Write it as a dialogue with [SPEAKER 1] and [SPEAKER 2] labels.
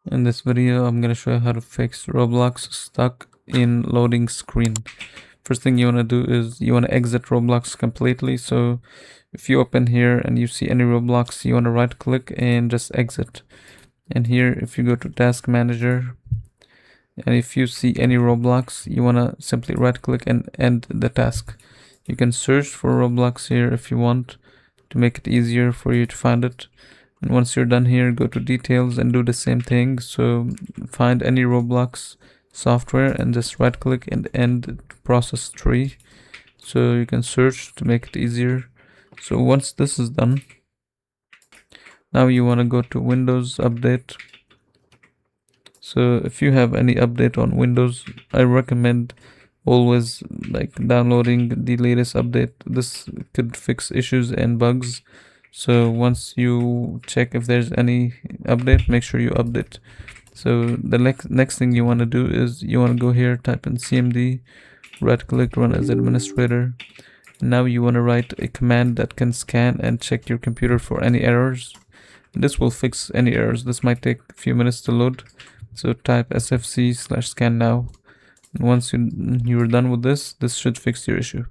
[SPEAKER 1] In this video, I'm going to show you how to fix Roblox Stuck in loading screen. First thing you want to do is you want to exit Roblox completely. So if you open here and you see any Roblox, you want to right click and just exit. And here, if you go to Task Manager, and if you see any Roblox, you want to simply right click and end the task. You can search for Roblox here if you want to make it easier for you to find it. And once you're done here, go to details and do the same thing. So find any Roblox software and just right click and end process tree. So you can search to make it easier. So once this is done, now you want to go to Windows Update. So if you have any update on Windows, I recommend always downloading the latest update. This could fix issues and bugs. So once you check if there's any update, make sure you update. So the next thing you want to do is you want to go here, type in cmd, right click, run as administrator. Now you want to write a command that can scan and check your computer for any errors. This will fix any errors. This might take a few minutes to load. So type sfc/scan now. And once you're done with this should fix your issue.